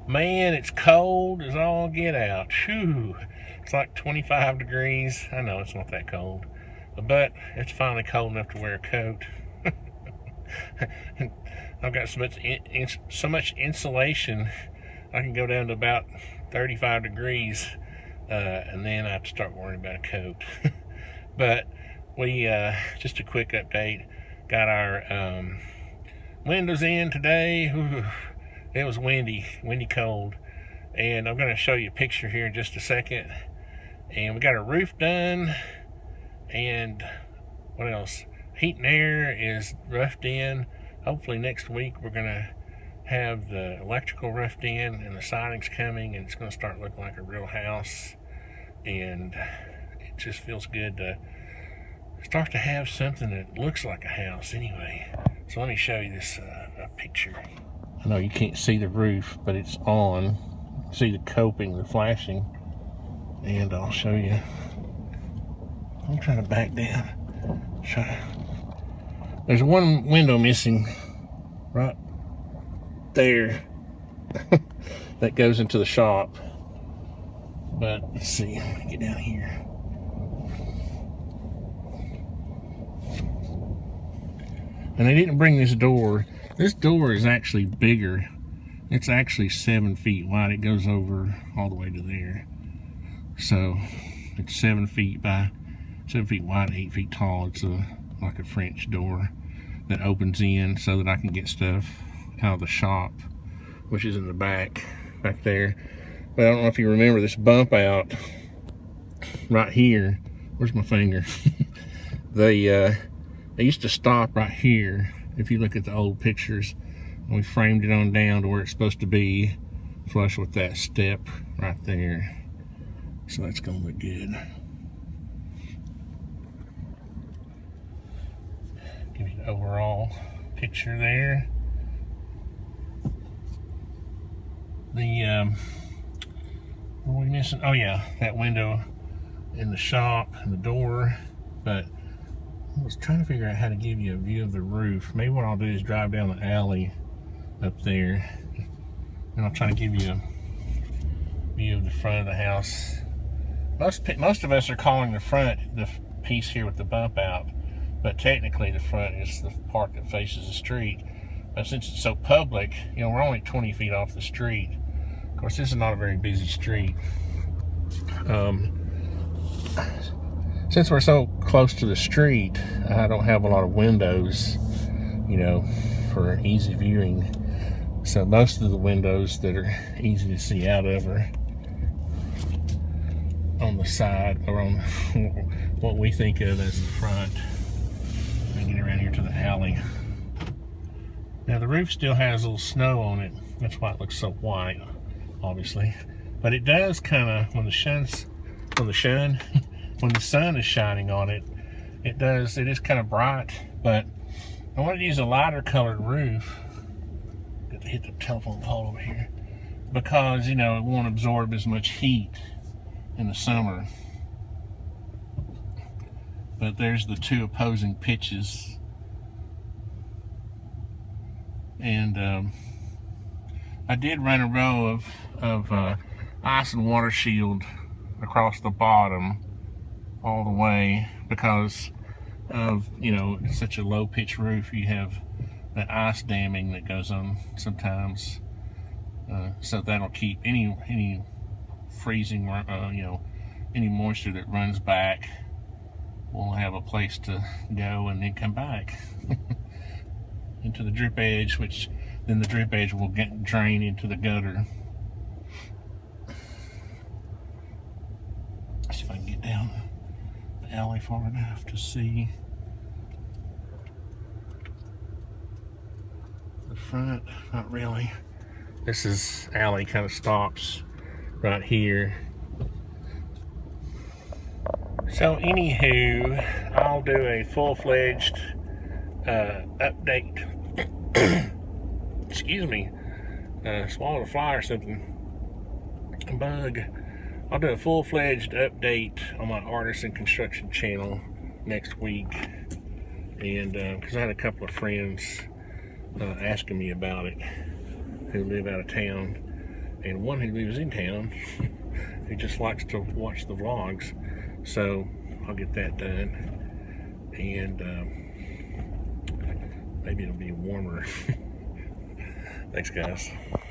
Man, it's cold as all get out. Whew. It's like 25 degrees. I know it's not that cold, but it's finally cold enough to wear a coat. I've got so much insulation. I can go down to about 35 degrees, and then I have to start worrying about a coat. But we just a quick update. Got our windows in today. Ooh, it was windy cold, and I'm going to show you a picture here in just a second. And we got our roof done, and what else? Heat and air is roughed in. Hopefully next week we're going to have the electrical roughed in, and the siding's coming, and it's going to start looking like a real house. And it just feels good to start to have something that looks like a house anyway. So let me show you this picture. I know you can't see the roof, but it's on. See the coping, the flashing. And I'll show you. I'm trying to back down. There's one window missing right there that goes into the shop. But let's see, let me get down here. And they didn't bring this door. This door is actually bigger. It's actually 7 feet wide. It goes over all the way to there. So it's 7 feet by 7 feet wide, 8 feet tall. It's like a French door that opens in so that I can get stuff out of the shop, which is in the back there. But I don't know if you remember this bump out right here. Where's my finger? They used to stop right here. If you look at the old pictures, and we framed it on down to where it's supposed to be, flush with that step right there. So that's gonna look good. Give you the overall picture there. What are we missing? Oh yeah, that window in the shop and the door. But I was trying to figure out how to give you a view of the roof. Maybe what I'll do is drive down the alley up there, and I'll try to give you a view of the front of the house. Most of us are calling the front the piece here with the bump out, but technically the front is the part that faces the street. But since it's so public, you know, we're only 20 feet off the street. Of course, this is not a very busy street. Since we're so close to the street, I don't have a lot of windows, you know, for easy viewing. So most of the windows that are easy to see out of are on the side, or on what we think of as the front. Let me get around here to the alley. Now the roof still has a little snow on it. That's why it looks so white, obviously. But it does kind of, when the sun is shining on it, it is kind of bright. But I wanted to use a lighter colored roof. Got to hit the telephone pole over here, because, you know, it won't absorb as much heat in the summer. But there's the two opposing pitches. And I did run a row of ice and water shield across the bottom all the way, because of, you know, it's such a low pitch roof. You have that ice damming that goes on sometimes, so that'll keep any freezing, you know, any moisture that runs back will have a place to go and then come back into the drip edge, which then the drip edge will drain into the gutter. See if I can get down the alley far enough to see the front. Not really. This alley kind of stops right here. So anywho, I'll do a full-fledged update. Excuse me, swallowed a fly or something. A bug. I'll do a full-fledged update on my Artisan Construction channel next week, and because I had a couple of friends asking me about it who live out of town, and one who lives in town who just likes to watch the vlogs. So I'll get that done, and maybe it'll be warmer. Thanks, guys.